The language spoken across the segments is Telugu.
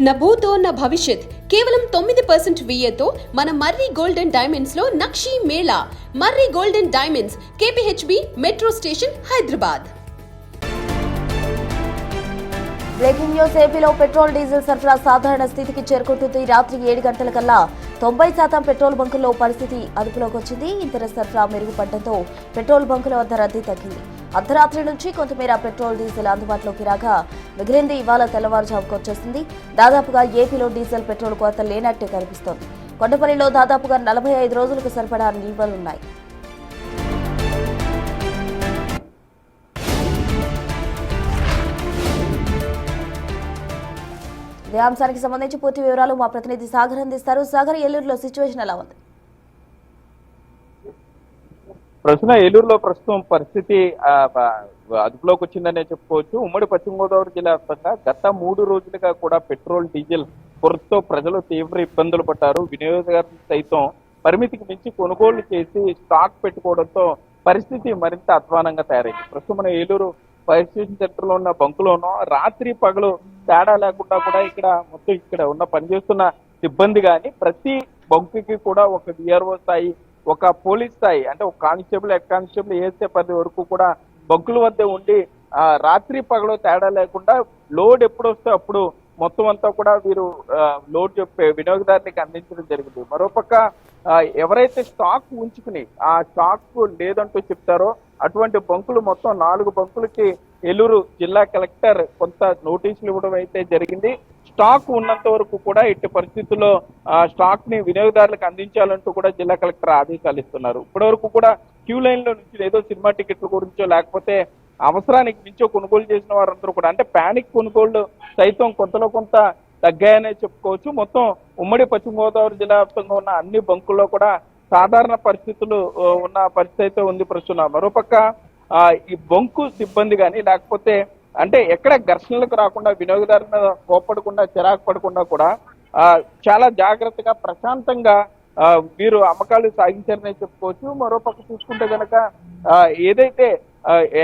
నా భూతో నా భవిష్యత్ కేవలం 9% VAతో మన మర్రి గోల్డ్ అండ్ డైమండ్స్ లో నక్షి మేళా. Marri gold and diamonds, KPHB metro station, Hyderabad. Breaking news. ఏపీలో పెట్రోల్ డీజిల్ సరఫరా సాధారణ స్థితికి చేరుకుంటుంది. రాత్రి 7 గంటల కల్లా 90% పెట్రోల్ బంకుల్లో పరిస్థితి అదుపులోకి వచ్చింది. ఇంధన సరఫరా మెరుగుపడడంతో పెట్రోల్ బంకుల వద్ద రద్దీ తగ్గింది. అర్ధరాత్రి నుంచి కొంతమేర పెట్రోల్ డీజిల్ అందుబాటులోకి రాగా మిగిలింది ఇవాళ తెల్లవారుజాముకు వచ్చేసింది. దాదాపుగా ఏపీలో డీజిల్ పెట్రోల్ కొరత లేనట్టే కనిపిస్తోంది. కొండపల్లిలో దాదాపుగా 45 రోజులకు సరిపడా నిల్వలున్నాయి. ఇదే అంశానికి సంబంధించి పూర్తి వివరాలు మా ప్రతినిధి సాగర్ అందిస్తారు. సాగర్, ఏలూరులో సిచ్యువేషన్ ఎలా ఉంది? ఏలూరులో ప్రస్తుతం పరిస్థితి అదుపులోకి వచ్చిందనే చెప్పుకోవచ్చు. ఉమ్మడి పశ్చిమ గోదావరి జిల్లా వ్యాప్తంగా గత 3 రోజులుగా కూడా పెట్రోల్ డీజిల్ కొరతతో ప్రజలు తీవ్ర ఇబ్బందులు పడ్డారు. వినియోగదారులు సైతం పరిమితికి మించి కొనుగోలు చేసి స్టాక్ పెట్టుకోవడంతో పరిస్థితి మరింత అధ్వానంగా తయారైంది. ప్రస్తుతం మన ఏలూరు ఫైర్ స్టేషన్ సెంటర్ లో ఉన్న బంకులోనూ రాత్రి పగలు తేడా లేకుండా కూడా ఇక్కడ ఉన్న పనిచేస్తున్న సిబ్బంది కానీ ప్రతి బంకుకి కూడా ఒక విఆర్ఓ స్థాయి, ఒక పోలీస్ స్థాయి, అంటే ఒక కానిస్టేబుల్, హెడ్ కానిస్టేబుల్, ఏఎస్ఏ పది వరకు కూడా బంకుల వద్ద ఉండి రాత్రి పగలు తేడా లేకుండా లోడ్ ఎప్పుడు వస్తే అప్పుడు మొత్తం అంతా కూడా వీరు లోడ్ వినియోగదారునికి అందించడం జరిగింది. మరోపక్క ఎవరైతే స్టాక్ ఉంచుకుని ఆ స్టాక్ లేదంటూ చెప్తారో అటువంటి బంకులు మొత్తం 4 బంకులకి ఏలూరు జిల్లా కలెక్టర్ కొంత నోటీసులు ఇవ్వడం అయితే జరిగింది. స్టాక్ ఉన్నంత వరకు కూడా ఇట్టి పరిస్థితుల్లో స్టాక్ ని వినియోగదారులకు అందించాలంటూ కూడా జిల్లా కలెక్టర్ ఆదేశాలు ఇస్తున్నారు. ఇప్పటి వరకు కూడా క్యూ లైన్ లో నుంచి ఏదో సినిమా టికెట్ల గురించో లేకపోతే అవసరానికి మించో కొనుగోలు చేసిన వారందరూ కూడా, అంటే ప్యానిక్ కొనుగోళ్లు సైతం కొంతలో కొంత తగ్గాయనే చెప్పుకోవచ్చు. మొత్తం ఉమ్మడి పశ్చిమ గోదావరి జిల్లా వ్యాప్తంగా ఉన్న అన్ని బంకుల్లో కూడా సాధారణ పరిస్థితులు ఉన్న పరిస్థితి అయితే ఉంది ప్రస్తుతం. మరోపక్క ఈ బంకు సిబ్బంది కానీ లేకపోతే అంటే ఎక్కడ ఘర్షణలకు రాకుండా, వినియోగదారుల మీద కోపడకుండా, చిరాకు పడకుండా కూడా చాలా జాగ్రత్తగా ప్రశాంతంగా వీరు అమ్మకాలు సాగించారనే చెప్పుకోవచ్చు. మరోపక్క చూసుకుంటే కనుక ఏదైతే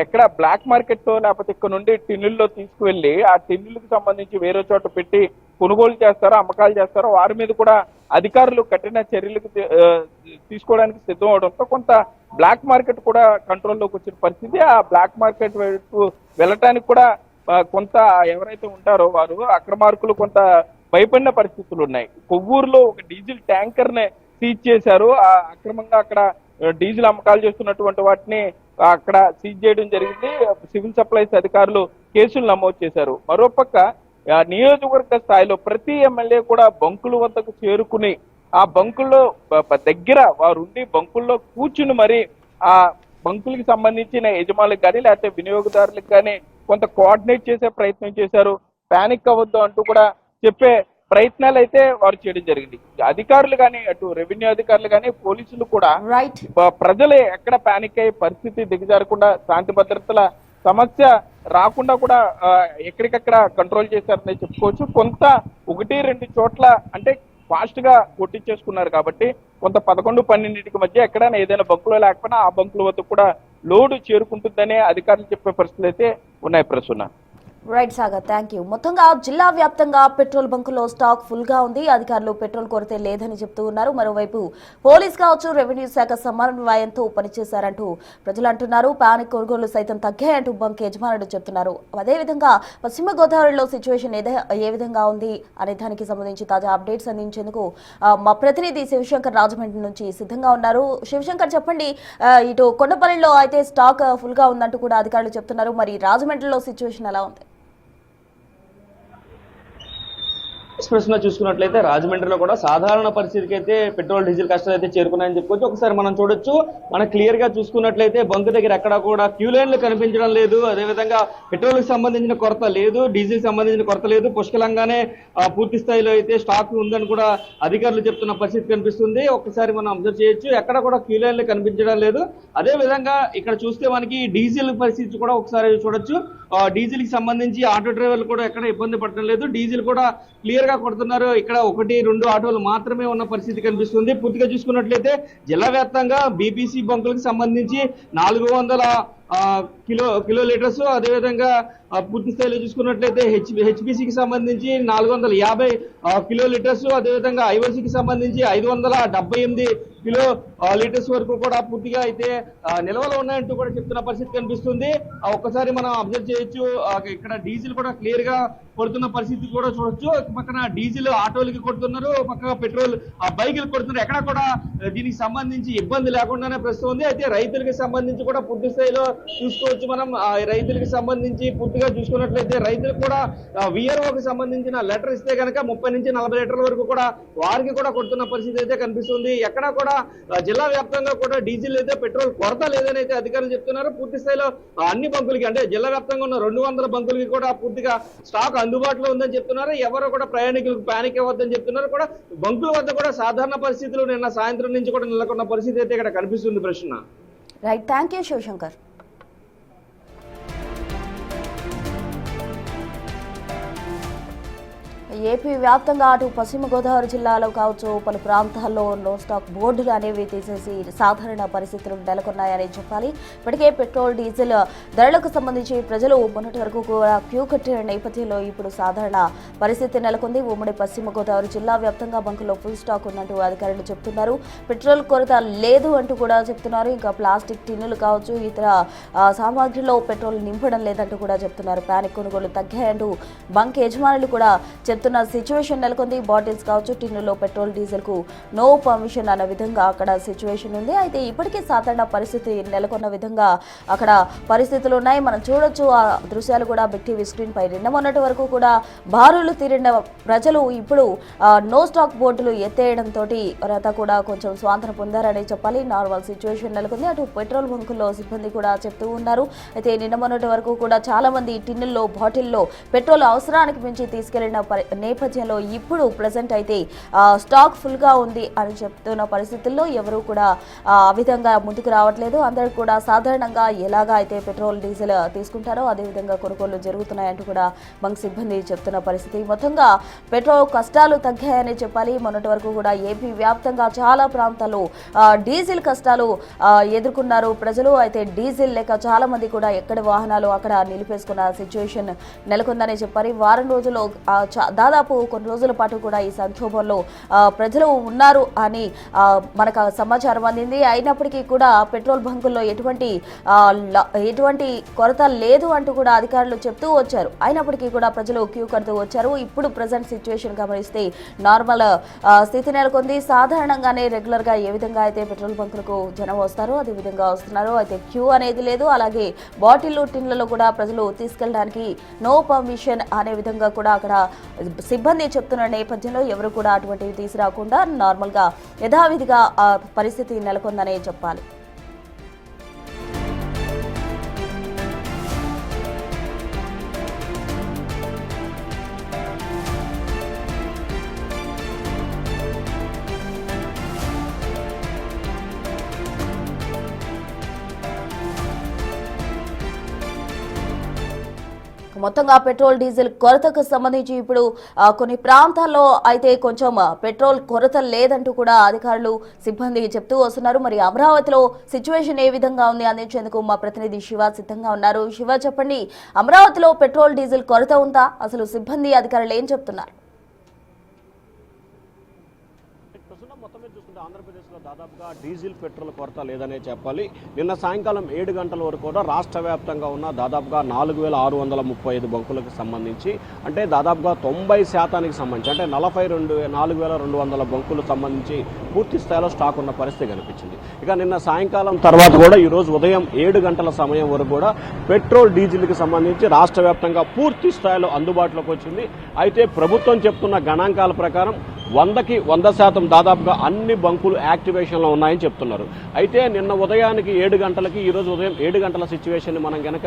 ఎక్కడ బ్లాక్ మార్కెట్ తో లేకపోతే ఇక్కడ నుండి టిన్నుల్లో తీసుకువెళ్ళి ఆ టిన్నులకు సంబంధించి వేరే చోట పెట్టి కొనుగోలు చేస్తారో, అమ్మకాలు చేస్తారో వారి మీద కూడా అధికారులు కఠిన చర్యలకు తీసుకోవడానికి సిద్ధం అవడంతో కొంత బ్లాక్ మార్కెట్ కూడా కంట్రోల్లోకి వచ్చిన పరిస్థితి. ఆ బ్లాక్ మార్కెట్ వైపు వెళ్ళటానికి కూడా కొంత ఎవరైతే ఉంటారో వారు అక్రమార్కులు కొంత భయపడిన పరిస్థితులు ఉన్నాయి. కొవ్వూరులో ఒక డీజిల్ ట్యాంకర్ నే సీజ్ చేశారు. అక్రమంగా అక్కడ డీజిల్ అమ్మకాలు చేస్తున్నటువంటి వాటిని అక్కడ సీజ్ చేయడం జరిగింది. సివిల్ సప్లైస్ అధికారులు కేసులు నమోదు చేశారు. మరోపక్క నియోజకవర్గ స్థాయిలో ప్రతి ఎమ్మెల్యే కూడా బంకుల వద్దకు చేరుకుని ఆ బంకుల్లో దగ్గర వారుండి బంకుల్లో కూర్చుని మరి ఆ బంకులకి సంబంధించిన యజమానులకు కానీ లేకపోతే వినియోగదారులకు కానీ కొంత కోఆర్డినేట్ చేసే ప్రయత్నం చేశారు. పానిక్ అవ్వద్దు అంటూ కూడా చెప్పే ప్రయత్నాలు అయితే వారు చేయడం జరిగింది. అధికారులు కానీ, అటు రెవెన్యూ అధికారులు కానీ, పోలీసులు కూడా ప్రజలు ఎక్కడ పానిక్ అయ్యే పరిస్థితి దిగజారకుండా, శాంతి భద్రతల సమస్య రాకుండా కూడా ఎక్కడికక్కడ కంట్రోల్ చేశారని చెప్పుకోవచ్చు. కొంత 1-2 చోట్ల అంటే ఫాస్ట్ గా కొట్టించేసుకున్నారు కాబట్టి కొంత 11-12 మధ్య ఎక్కడైనా ఏదైనా బంకులో లేకపోయినా ఆ బంకుల వద్ద కూడా లోడు చేరుకుంటుందనే అధికారులు చెప్పే పరిస్థితులు అయితే ఉన్నాయి ప్రస్తుతం. Right Sagar, thank you. మొత్తంగా జిల్లా వ్యాప్తంగా పెట్రోల్ బంకుల్లో స్టాక్ ఫుల్ గా ఉంది. అధికారులు పెట్రోల్ కొరతే లేదని చెప్తూ ఉన్నారు. మరోవైపు పోలీస్ కావచ్చు, రెవెన్యూ శాఖ సమన్వయంతో పనిచేశారంటూ ప్రజలు అంటున్నారు. పానిక్ కొనుగోలు సైతం తగ్గాయంటూ బంక్ యజమానులు చెప్తున్నారు. అదేవిధంగా పశ్చిమ గోదావరిలో సిచ్యువేషన్ ఏ విధంగా ఉంది అనే దానికి సంబంధించి తాజా అప్డేట్స్ అందించేందుకు మా ప్రతినిధి శివశంకర్ రాజమండ్రి నుంచి సిద్ధంగా ఉన్నారు. శివశంకర్, చెప్పండి, ఇటు కొండపల్లిలో అయితే స్టాక్ ఫుల్ గా ఉందంటూ కూడా అధికారులు చెప్తున్నారు. మరి రాజమండ్రిలో సిచ్యువేషన్ ఎలా ఉంది? ఎక్స్ప్రెస్ లో చూసుకున్నట్లయితే రాజమండ్రిలో కూడా సాధారణ పరిస్థితికి అయితే పెట్రోల్ డీజిల్ కష్టాలు అయితే చేరుకున్నాయని చెప్పుకోవచ్చు. ఒకసారి మనం చూడొచ్చు, మనం క్లియర్ గా చూసుకున్నట్లయితే బంక్ దగ్గర ఎక్కడ కూడా క్యూ లైన్లు కనిపించడం లేదు. అదేవిధంగా పెట్రోల్ కి సంబంధించిన కొరత లేదు, డీజిల్ సంబంధించిన కొరత లేదు. పుష్కలంగానే పూర్తి స్థాయిలో అయితే స్టాక్ ఉందని కూడా అధికారులు చెప్తున్న పరిస్థితి కనిపిస్తుంది. ఒకసారి మనం అబ్జర్వ్ చేయొచ్చు, ఎక్కడ కూడా క్యూ లైన్లు కనిపించడం లేదు. అదే విధంగా ఇక్కడ చూస్తే మనకి డీజిల్ పరిస్థితి కూడా ఒకసారి చూడొచ్చు. డీజిల్ కి సంబంధించి ఆటో డ్రైవర్లు కూడా ఎక్కడ ఇబ్బంది పడటం లేదు. డీజిల్ కూడా క్లియర్ గా కొడుతున్నారు. ఇక్కడ 1-2 ఆటోలు మాత్రమే ఉన్న పరిస్థితి కనిపిస్తుంది. పూర్తిగా చూసుకున్నట్లయితే జిల్లా వ్యాప్తంగా బీపీసీ బంకులకు సంబంధించి 400 కిలో లీటర్స్, అదేవిధంగా పూర్తి స్థాయిలో చూసుకున్నట్లయితే హెచ్పిసికి సంబంధించి 450 కిలో లీటర్స్, అదేవిధంగా ఐఓసికి సంబంధించి 578 కిలో లీటర్స్ వరకు కూడా పూర్తిగా అయితే నిల్వలో ఉన్నాయంటూ కూడా చెప్తున్న పరిస్థితి కనిపిస్తుంది. ఒక్కసారి మనం అబ్జర్వ్ చేయొచ్చు, ఇక్కడ డీజిల్ కూడా క్లియర్ గా కొడుతున్న పరిస్థితి కూడా చూడొచ్చు. పక్కన డీజిల్ ఆటోలకి కొడుతున్నారు, పక్కన పెట్రోల్ బైకులు కొడుతున్నారు. ఎక్కడ కూడా దీనికి సంబంధించి ఇబ్బంది లేకుండానే ప్రస్తుతం ఉంది. అయితే రైతులకి సంబంధించి కూడా పూర్తి స్థాయిలో చూసుకోవచ్చు. మనం రైతులకి సంబంధించి పూర్తిగా చూసుకున్నట్లయితే రైతులకు కూడా విఆర్ఓకి సంబంధించిన లెటర్ ఇస్తే కనుక 30 నుంచి 40 లీటర్ల వరకు కూడా వారికి కూడా కొడుతున్న పరిస్థితి అయితే కనిపిస్తుంది. ఎక్కడ కూడా జిల్లా వ్యాప్తంగా కూడా డీజిల్ అయితే పెట్రోల్ కొరత లేదని అయితే అధికారులు చెప్తున్నారు. పూర్తి స్థాయిలో అన్ని బంకులకి, అంటే జిల్లా వ్యాప్తంగా ఉన్న 200 బంకులకి కూడా పూర్తిగా స్టాక్ అందుబాటులో ఉందని చెప్తున్నారు. ఎవరు కూడా ప్రయాణికులకు ప్యానిక్ అవ్వద్దని చెప్తున్నారు. కూడా బంకుల వద్ద కూడా సాధారణ పరిస్థితులు నిన్న సాయంత్రం నుంచి కూడా నెలకొన్న పరిస్థితి అయితే ఇక్కడ కనిపిస్తుంది. ప్రశ్న right, thank you Shivashankar. AP వ్యాప్తంగా అటు పశ్చిమ గోదావరి జిల్లాలో కావచ్చు, పలు ప్రాంతాల్లో నో స్టాక్ బోర్డులు అనేవి తీసేసి సాధారణ పరిస్థితులు నెలకొన్నాయని చెప్పాలి. ఇప్పటికే పెట్రోల్ డీజిల్ ధరలకు సంబంధించి ప్రజలు మొన్నటి వరకు కూడా క్యూ కట్టిన నేపథ్యంలో ఇప్పుడు సాధారణ పరిస్థితి నెలకొంది. ఉమ్మడి పశ్చిమ గోదావరి జిల్లా వ్యాప్తంగా బంకులో ఫుల్ స్టాక్ ఉన్నట్టు అధికారులు చెప్తున్నారు. పెట్రోల్ కొరత లేదు అంటూ కూడా చెప్తున్నారు. ఇంకా ప్లాస్టిక్ టిన్నులు కావచ్చు, ఇతర సామాగ్రిలో పెట్రోల్ నింపడం లేదంటూ కూడా చెప్తున్నారు. ప్యానిక్ కొనుగోలు తగ్గాయంటూ బంక్ యజమానులు కూడా చెప్తున్న సిచ్యువేషన్ నెలకొంది. బాటిల్స్ కావచ్చు, టిన్నులో పెట్రోల్ డీజిల్ కు నో పర్మిషన్ అన్న విధంగా అక్కడ సిచ్యువేషన్ ఉంది. అయితే ఇప్పటికే సాధారణ పరిస్థితి నెలకొన్న విధంగా అక్కడ పరిస్థితులు ఉన్నాయి. మనం చూడొచ్చు, ఆ దృశ్యాలు కూడా బిగ్ టీవీ స్క్రీన్ పై. నిన్న మొన్నటి వరకు కూడా బారులు తీరిన ప్రజలు ఇప్పుడు నో స్టాక్ బోర్డులు ఎత్తేయడంతో వారంతా కూడా కొంచెం స్వాంతన పొందారని చెప్పాలి. నార్మల్ సిచ్యువేషన్ నెలకొంది. అటు పెట్రోల్ బంకుల్లో సిబ్బంది కూడా చెప్తూ ఉన్నారు. అయితే నిన్న మొన్నటి వరకు కూడా చాలా మంది టిన్నుల్లో, బాటిల్లో పెట్రోల్ అవసరానికి మించి తీసుకెళ్లిన నేపథ్యంలో ఇప్పుడు ప్రెసెంట్ అయితే స్టాక్ ఫుల్ గా ఉంది అని చెప్తున్న పరిస్థితుల్లో ఎవరు కూడా ఆ విధంగా ముందుకు రావట్లేదు. అందరూ కూడా సాధారణంగా ఎలాగా అయితే పెట్రోల్ డీజిల్ తీసుకుంటారో అదే విధంగా కొనుగోలు జరుగుతున్నాయంటూ కూడా బంక్ సిబ్బంది చెప్తున్న పరిస్థితి. మొత్తంగా పెట్రోల్ కష్టాలు తగ్గాయని చెప్పాలి. మొన్నటి వరకు కూడా ఏపీ వ్యాప్తంగా చాలా ప్రాంతాల్లో డీజిల్ కష్టాలు ఎదుర్కొన్నారు ప్రజలు. అయితే డీజిల్ లేక చాలా మంది కూడా ఎక్కడి వాహనాలు అక్కడ నిలిపేసుకున్న సిచ్యువేషన్ నెలకొందని చెప్పాలి. వారం రోజుల్లో దాదాపు కొన్ని రోజుల పాటు కూడా ఈ సంక్షోభంలో ప్రజలు ఉన్నారు అని మనకు సమాచారం అందింది. అయినప్పటికీ కూడా పెట్రోల్ బంకుల్లో ఎటువంటి కొరత లేదు అంటూ కూడా అధికారులు చెప్తూ వచ్చారు. అయినప్పటికీ కూడా ప్రజలు క్యూ కడుతూ వచ్చారు. ఇప్పుడు ప్రజెంట్ సిచ్యువేషన్ గమనిస్తే నార్మల్ స్థితి నెలకొంది. సాధారణంగానే రెగ్యులర్ గా ఏ విధంగా అయితే పెట్రోల్ బంకులకు జనం వస్తారో అదే విధంగా వస్తున్నారు. అయితే క్యూ అనేది లేదు. అలాగే బాటిల్ టిన్లలో కూడా ప్రజలు తీసుకెళ్ళడానికి నో పర్మిషన్ అనే విధంగా కూడా అక్కడ సిబ్బంది చెప్తున్న నేపథ్యంలో ఎవరు కూడా అటువంటివి తీసుకురాకుండా నార్మల్గా యథావిధిగా పరిస్థితి నెలకొందనే చెప్పాలి. మొత్తంగా పెట్రోల్ డీజిల్ కొరతకు సంబంధించి ఇప్పుడు కొన్ని ప్రాంతాల్లో అయితే కొంచెం పెట్రోల్ కొరత లేదంటూ కూడా అధికారులు సిబ్బంది చెప్తూ వస్తున్నారు. మరి అమరావతిలో సిచ్యువేషన్ ఏ విధంగా ఉంది అందించేందుకు మా ప్రతినిధి శివ సిద్ధంగా ఉన్నారు. శివ, చెప్పండి, అమరావతిలో పెట్రోల్ డీజిల్ కొరత ఉందా? అసలు సిబ్బంది అధికారులు ఏం చెప్తున్నారు? ఆంధ్రప్రదేశ్లో దాదాపుగా డీజిల్ పెట్రోల్ కొరత లేదనే చెప్పాలి. నిన్న సాయంకాలం 7 గంటల వరకు కూడా రాష్ట్ర వ్యాప్తంగా ఉన్న దాదాపుగా 4635 బంకులకు సంబంధించి, అంటే దాదాపుగా 90% సంబంధించి, అంటే 42,200 బంకులు సంబంధించి పూర్తి స్థాయిలో స్టాక్ ఉన్న పరిస్థితి కనిపించింది. ఇక నిన్న సాయంకాలం తర్వాత కూడా ఈరోజు ఉదయం 7 గంటల సమయం వరకు కూడా పెట్రోల్ డీజిల్కి సంబంధించి రాష్ట్ర వ్యాప్తంగా పూర్తి స్థాయిలో అందుబాటులోకి వచ్చింది. అయితే ప్రభుత్వం చెప్తున్న గణాంకాల ప్రకారం 100కి 100% దాదాపుగా అన్ని బంకులు యాక్టివేషన్లో ఉన్నాయని చెప్తున్నారు. అయితే నిన్న ఉదయానికి 7 గంటలకి ఈరోజు ఉదయం 7 గంటల సిచ్యువేషన్ మనం కనుక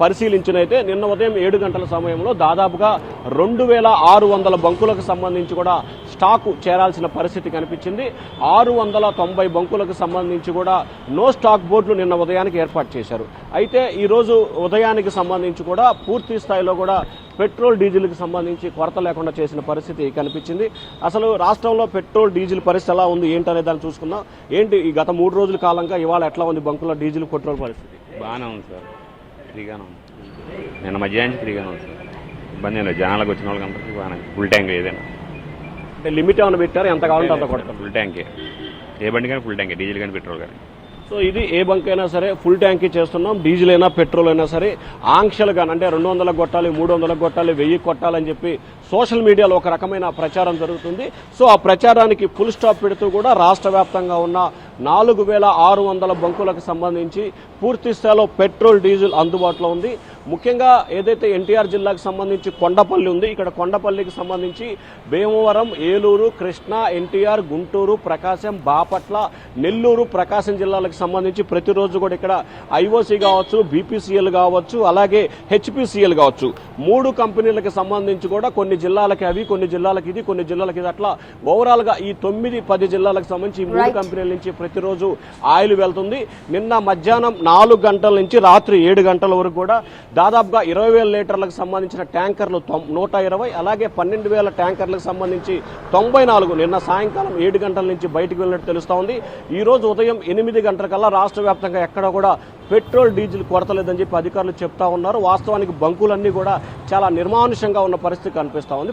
పరిశీలించినైతే నిన్న ఉదయం 7 గంటల సమయంలో దాదాపుగా 2600 బంకులకు సంబంధించి కూడా స్టాకు చేరాల్సిన పరిస్థితి కనిపించింది. 690 బంకులకు సంబంధించి కూడా నో స్టాక్ బోర్డులు నిన్న ఉదయానికి ఏర్పాటు చేశారు. అయితే ఈరోజు ఉదయానికి సంబంధించి కూడా పూర్తి స్థాయిలో కూడా పెట్రోల్ డీజిల్కి సంబంధించి కొరత లేకుండా చేసిన పరిస్థితి కనిపించింది. అసలు రాష్ట్రంలో పెట్రోల్ డీజిల్ పరిస్థితి ఎలా ఉంది ఏంటనే దాన్ని చూసుకుందాం. ఏంటి ఈ గత 3 రోజుల కాలంగా ఇవాళ ఎట్లా ఉంది బంకులో డీజిల్ పెట్రోల్ పరిస్థితి? బాగానే ఉంది సార్, ఫ్రీగానే ఉంది. నిన్న మధ్యాహ్నం ఫ్రీగానే ఉంది సార్, ఇబ్బంది ఏం లేదు. జనాలకు వచ్చిన వాళ్ళకి బాగానే ఫుల్ ట్యాంక్ ఏదైనా. అంటే లిమిట్ ఏమైనా పెట్టారు, ఎంత కావాలంటే అంత కొడతారు? ఫుల్ ట్యాంకే, ఏ బండి కానీ ఫుల్ ట్యాంకే, డీజిల్ కానీ పెట్రోల్ కానీ. సో ఇది ఏ బంక్ అయినా సరే ఫుల్ ట్యాంక్ చేస్తున్నాం. డీజిల్ అయినా పెట్రోల్ అయినా సరే ఆంక్షలుగా అంటే 200 కొట్టాలి, 300 కొట్టాలి, 1000 కొట్టాలని చెప్పి సోషల్ మీడియాలో ఒక రకమైన ప్రచారం జరుగుతుంది. సో ఆ ప్రచారానికి ఫుల్ స్టాప్ పెడుతూ కూడా రాష్ట్ర వ్యాప్తంగా ఉన్న 4600 బంకులకు సంబంధించి పూర్తి స్థాయిలో పెట్రోల్ డీజిల్ అందుబాటులో ఉంది. ముఖ్యంగా ఏదైతే ఎన్టీఆర్ జిల్లాకు సంబంధించి కొండపల్లి ఉంది, ఇక్కడ కొండపల్లికి సంబంధించి భీమవరం, ఏలూరు, కృష్ణా, ఎన్టీఆర్, గుంటూరు, ప్రకాశం, బాపట్ల, నెల్లూరు, ప్రకాశం జిల్లాలకు సంబంధించి ప్రతిరోజు కూడా ఇక్కడ ఐఓసీ కావచ్చు, బీపీసీఎల్ కావచ్చు, అలాగే హెచ్పీసీఎల్ కావచ్చు, 3 కంపెనీలకు సంబంధించి కూడా కొన్ని జిల్లాలకి అవి, కొన్ని జిల్లాలకి ఇది, కొన్ని జిల్లాలకి ఇది, అట్లా ఓవరాల్ గా ఈ 9-10 జిల్లాలకు సంబంధించి 3 కంపెనీల నుంచి ప్రతిరోజు ఆయిల్ వెళ్తుంది. నిన్న మధ్యాహ్నం 4 గంటల నుంచి రాత్రి 7 గంటల వరకు కూడా దాదాపుగా 20,000 లీటర్లకు సంబంధించిన ట్యాంకర్లు 120, అలాగే 12,000 ట్యాంకర్లకు సంబంధించి 94 నిన్న సాయంకాలం 7 గంటల నుంచి బయటకు వెళ్ళినట్టు తెలుస్తా ఉంది. ఈ రోజు ఉదయం 8 గంటలకల్లా రాష్ట్ర వ్యాప్తంగా ఎక్కడ కూడా పెట్రోల్ డీజిల్ కొరత లేదని చెప్పి అధికారులు చెప్తా ఉన్నారు. వాస్తవానికి బంకులన్నీ కూడా చాలా నిర్మానుష్యంగా ఉన్న పరిస్థితి కనిపిస్తా ఉంది.